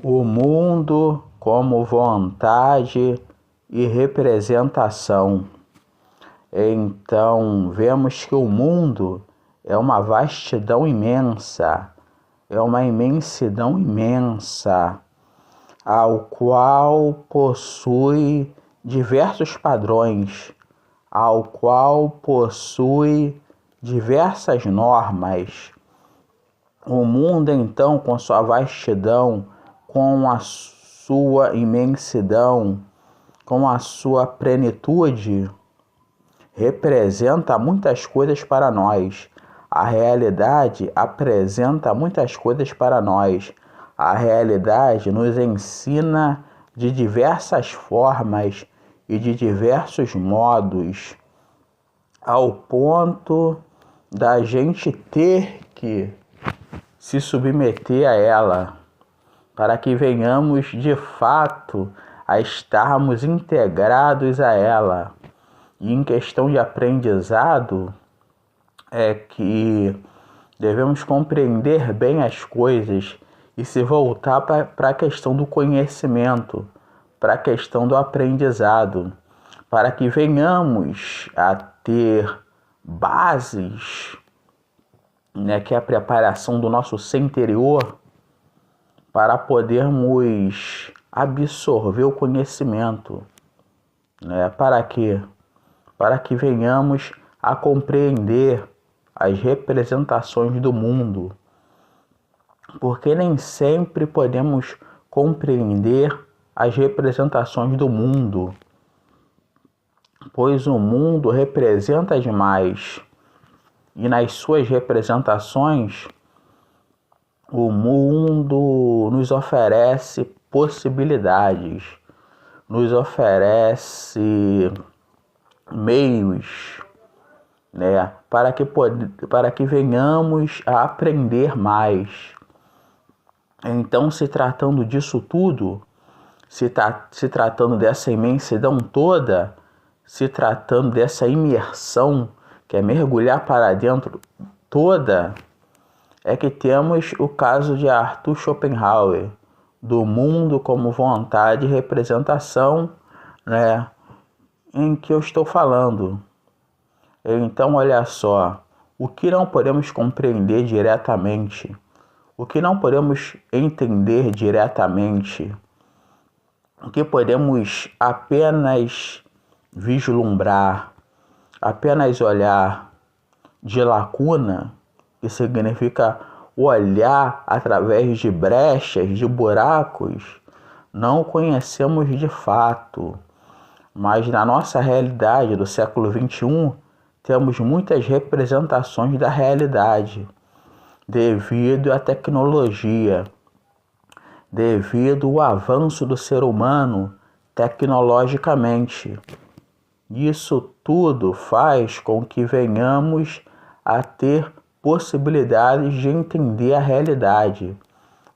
O mundo como vontade e representação. Então, vemos que o mundo é uma vastidão imensa, é uma imensidão imensa, ao qual possui diversos padrões, ao qual possui diversas normas. O mundo, então, com sua vastidão, com a sua imensidão, com a sua plenitude, representa muitas coisas para nós. A realidade apresenta muitas coisas para nós. A realidade nos ensina de diversas formas e de diversos modos, ao ponto da gente ter que se submeter a ela, para que venhamos de fato a estarmos integrados a ela. E em questão de aprendizado, é que devemos compreender bem as coisas e se voltar para a questão do conhecimento, para a questão do aprendizado, para que venhamos a ter bases, que é a preparação do nosso ser interior, para podermos absorver o conhecimento. Para quê? Para que venhamos a compreender as representações do mundo. Porque nem sempre podemos compreender as representações do mundo, pois o mundo representa demais. E nas suas representações, o mundo nos oferece possibilidades, nos oferece meios, para que venhamos a aprender mais. Então, se tratando disso tudo, se tratando dessa imensidão toda, se tratando dessa imersão, que é mergulhar para dentro toda, é que temos o caso de Arthur Schopenhauer, do mundo como vontade e representação, em que eu estou falando. Então, olha só, o que não podemos compreender diretamente, o que não podemos entender diretamente, o que podemos apenas vislumbrar, apenas olhar de lacuna, que significa olhar através de brechas, de buracos, não conhecemos de fato. Mas na nossa realidade do século XXI, temos muitas representações da realidade, devido à tecnologia, devido ao avanço do ser humano tecnologicamente. Isso tudo faz com que venhamos a ter possibilidades de entender a realidade.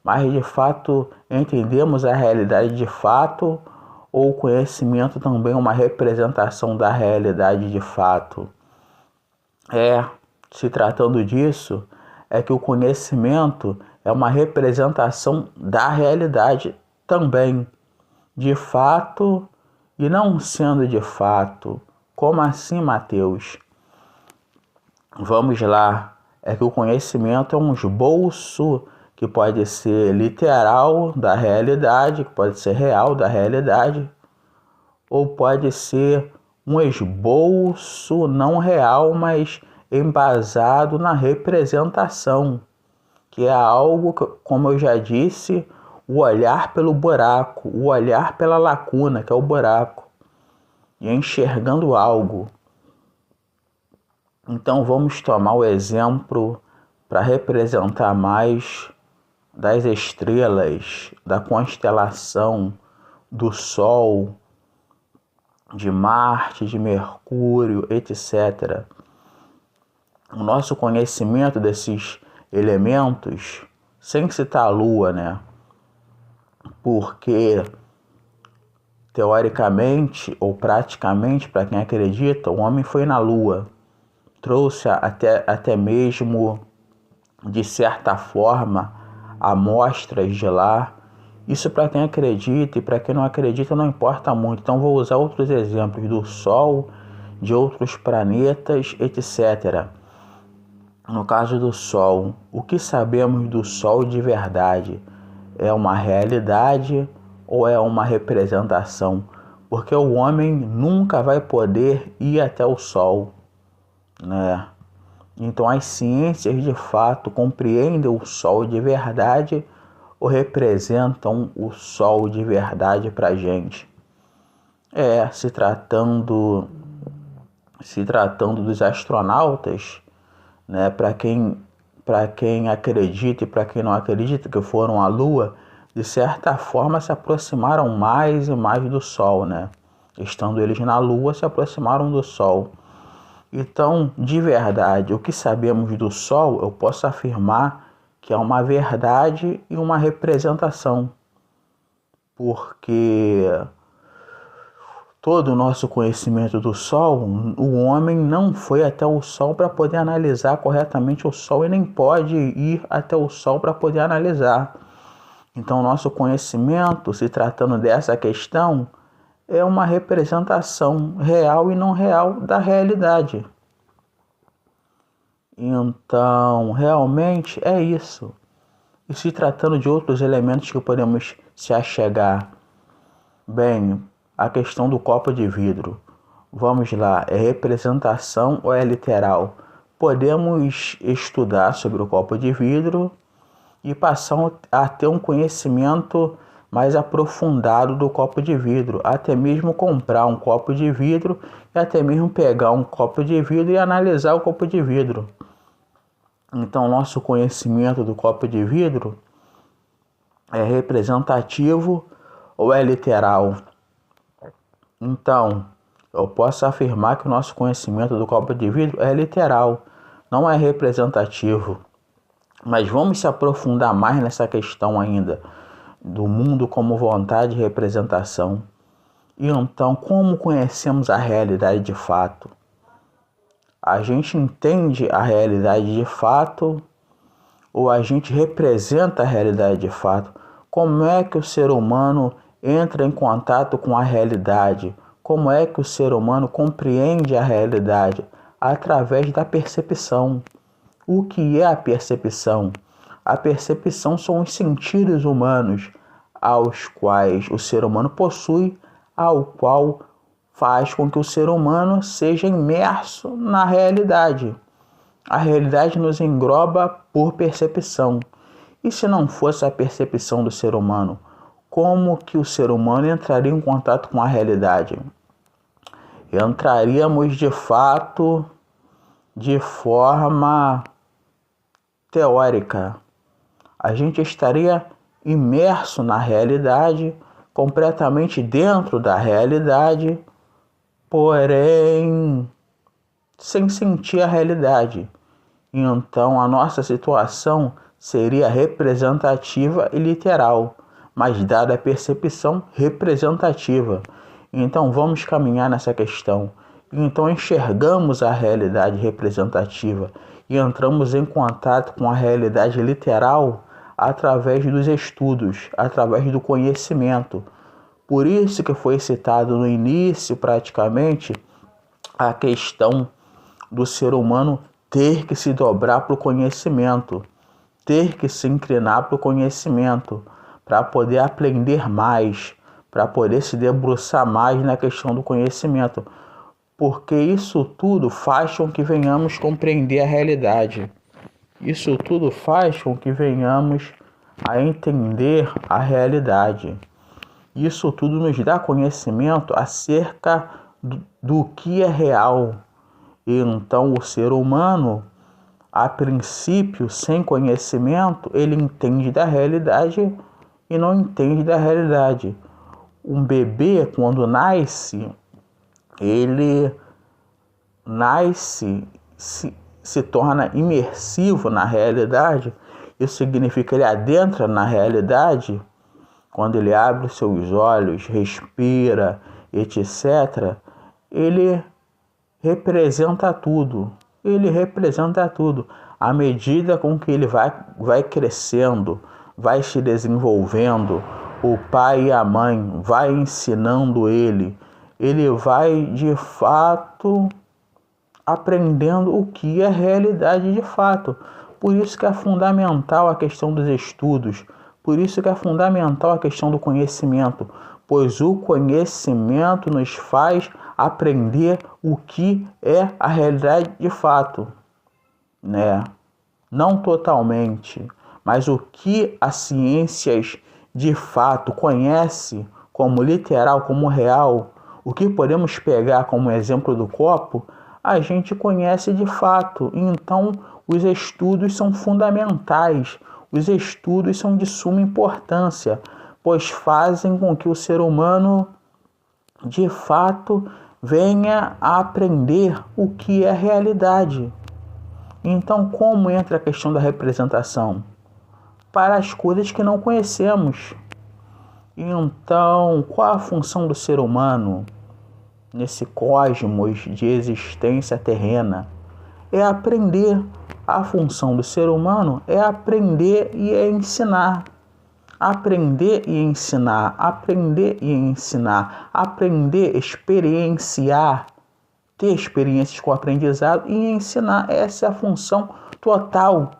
Mas de fato entendemos a realidade de fato, ou o conhecimento também é uma representação da realidade de fato? Se tratando disso, é que o conhecimento é uma representação da realidade também, de fato e não sendo de fato. Como assim, Mateus? Vamos lá, é que o conhecimento é um esboço que pode ser literal da realidade, que pode ser real da realidade, ou pode ser um esboço não real, mas embasado na representação, que é algo que, como eu já disse, o olhar pelo buraco, o olhar pela lacuna, que é o buraco, e enxergando algo. Então vamos tomar o exemplo para representar mais das estrelas, da constelação, do Sol, de Marte, de Mercúrio, etc. O nosso conhecimento desses elementos, sem citar a Lua, porque teoricamente ou praticamente, para quem acredita, o homem foi na Lua, trouxe até mesmo, de certa forma, amostras de lá, Isso para quem acredita, e para quem não acredita não importa muito. Então vou usar outros exemplos do Sol, de outros planetas, etc. No caso do Sol, o que sabemos do Sol de verdade? É uma realidade ou é uma representação? Porque o homem nunca vai poder ir até o Sol, né? Então as ciências de fato compreendem o Sol de verdade ou representam o Sol de verdade para a gente? Se tratando dos astronautas, né? Para quem acredita e para quem não acredita que foram à Lua, de certa forma se aproximaram mais e mais do Sol, né? Estando eles na Lua, se aproximaram do Sol. Então, de verdade, o que sabemos do Sol, eu posso afirmar que é uma verdade e uma representação, porque todo o nosso conhecimento do Sol, o homem não foi até o Sol para poder analisar corretamente o Sol e nem pode ir até o Sol para poder analisar. Então, nosso conhecimento, se tratando dessa questão, é uma representação real e não real da realidade. Então, realmente é isso. E se tratando de outros elementos que podemos se achegar, bem, a questão do copo de vidro. Vamos lá, é representação ou é literal? Podemos estudar sobre o copo de vidro e passar a ter um conhecimento mais aprofundado do copo de vidro, até mesmo comprar um copo de vidro e até mesmo pegar um copo de vidro e analisar o copo de vidro. Então, nosso conhecimento do copo de vidro é representativo ou é literal? Então, eu posso afirmar que o nosso conhecimento do copo de vidro é literal, não é representativo. Mas vamos se aprofundar mais nessa questão ainda, do mundo como vontade e representação. E então, como conhecemos a realidade de fato? A gente entende a realidade de fato ou a gente representa a realidade de fato? Como é que o ser humano entra em contato com a realidade? Como é que o ser humano compreende a realidade? Através da percepção. O que é a percepção? A percepção são os sentidos humanos aos quais o ser humano possui, ao qual faz com que o ser humano seja imerso na realidade. A realidade nos engloba por percepção. E se não fosse a percepção do ser humano, como que o ser humano entraria em contato com a realidade? Entraríamos de fato de forma teórica. A gente estaria imerso na realidade, completamente dentro da realidade, porém sem sentir a realidade. Então a nossa situação seria representativa e literal, mas dada a percepção representativa. Então vamos caminhar nessa questão. Então enxergamos a realidade representativa e entramos em contato com a realidade literal através dos estudos, através do conhecimento. Por isso que foi citado no início, praticamente, a questão do ser humano ter que se dobrar para o conhecimento, ter que se inclinar para o conhecimento, para poder aprender mais, para poder se debruçar mais na questão do conhecimento, porque isso tudo faz com que venhamos compreender a realidade. Isso tudo faz com que venhamos a entender a realidade. Isso tudo nos dá conhecimento acerca do que é real. E então o ser humano, a princípio, sem conhecimento, ele entende da realidade e não entende da realidade. Um bebê, quando nasce, ele se torna imersivo na realidade. Isso significa que ele adentra na realidade. Quando ele abre os seus olhos, respira, etc., ele representa tudo. Ele representa tudo. À medida com que ele vai crescendo, vai se desenvolvendo, o pai e a mãe vai ensinando ele vai de fato aprendendo o que é realidade de fato. Por isso que é fundamental a questão dos estudos, por isso que é fundamental a questão do conhecimento, pois o conhecimento nos faz aprender o que é a realidade de fato, né? Não totalmente, mas o que as ciências de fato conhece como literal, como real, o que podemos pegar como exemplo do copo, a gente conhece de fato. Então, os estudos são fundamentais, os estudos são de suma importância, pois fazem com que o ser humano, de fato, venha a aprender o que é realidade. Então, como entra a questão da representação? Para as coisas que não conhecemos. Então, qual a função do ser humano nesse cosmos de existência terrena? É aprender. A função do ser humano é aprender e é ensinar. Aprender e ensinar, aprender e ensinar, aprender, experienciar, ter experiências com o aprendizado e ensinar. Essa é a função total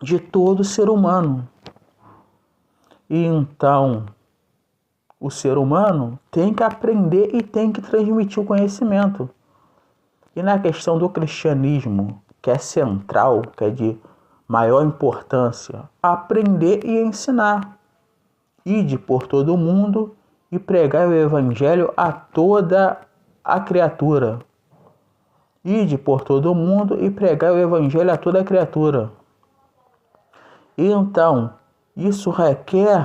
de todo ser humano. E então, o ser humano tem que aprender e tem que transmitir o conhecimento. E na questão do cristianismo, que é central, que é de maior importância, aprender e ensinar. Ide por todo o mundo e pregai o evangelho a toda a criatura. Ide por todo o mundo e pregai o evangelho a toda a criatura. E então, isso requer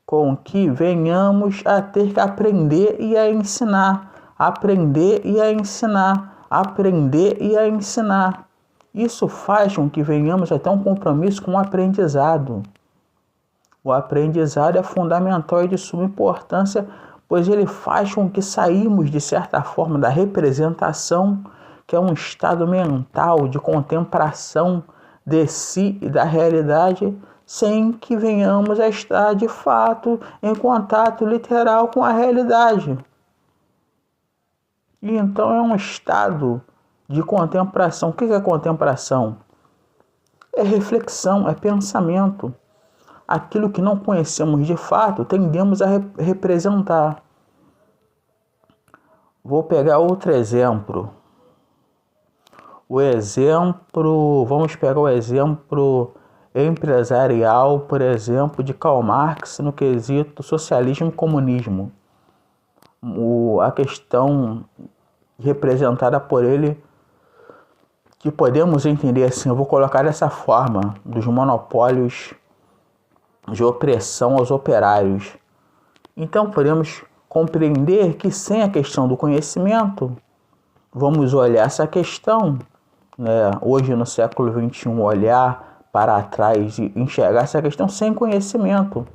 com que venhamos a ter que aprender e a ensinar. Aprender e a ensinar. Aprender e a ensinar. Isso faz com que venhamos a ter um compromisso com o aprendizado. O aprendizado é fundamental e de suma importância, pois ele faz com que saímos, de certa forma, da representação, que é um estado mental de contemplação de si e da realidade, sem que venhamos a estar, de fato, em contato literal com a realidade. E então é um estado de contemplação. O que é contemplação? É reflexão, é pensamento. Aquilo que não conhecemos de fato, tendemos a representar. Vou pegar outro exemplo. Vamos pegar o exemplo empresarial, por exemplo, de Karl Marx no quesito socialismo e comunismo. A questão representada por ele, que podemos entender assim, eu vou colocar dessa forma, dos monopólios de opressão aos operários. Então podemos compreender que sem a questão do conhecimento, vamos olhar essa questão, né, hoje no século XXI, olhar para trás e enxergar essa questão sem conhecimento.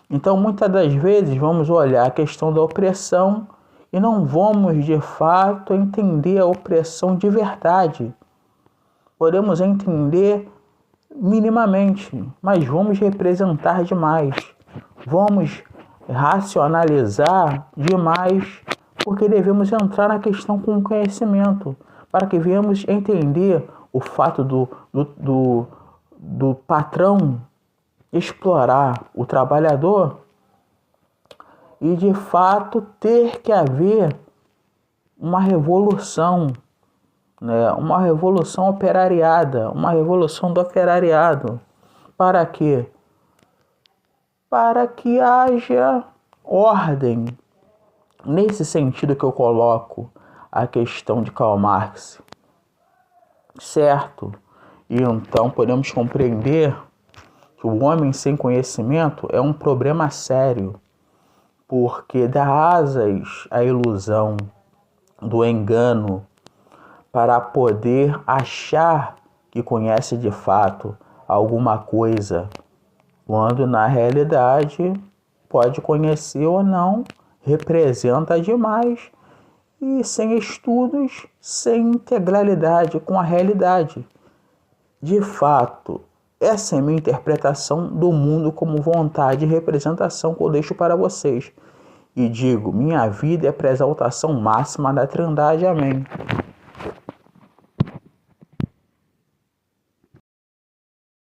Então muitas das vezes vamos olhar a questão da opressão e não vamos de fato entender a opressão de verdade. Podemos entender minimamente, mas vamos representar demais, vamos racionalizar demais, porque devemos entrar na questão com conhecimento, para que venhamos entender o fato do patrão explorar o trabalhador e de fato ter que haver uma revolução, né? Uma revolução operariada, uma revolução do operariado. Para quê? Para que haja ordem. Nesse sentido que eu coloco a questão de Karl Marx. Certo? E então podemos compreender que o homem sem conhecimento é um problema sério, porque dá asas à ilusão, do engano, para poder achar que conhece de fato alguma coisa, quando na realidade pode conhecer ou não, representa demais e sem estudos, sem integralidade com a realidade. De fato, Essa é a minha interpretação do mundo como vontade e representação que eu deixo para vocês. E digo, minha vida é para a exaltação máxima da Trindade. Amém.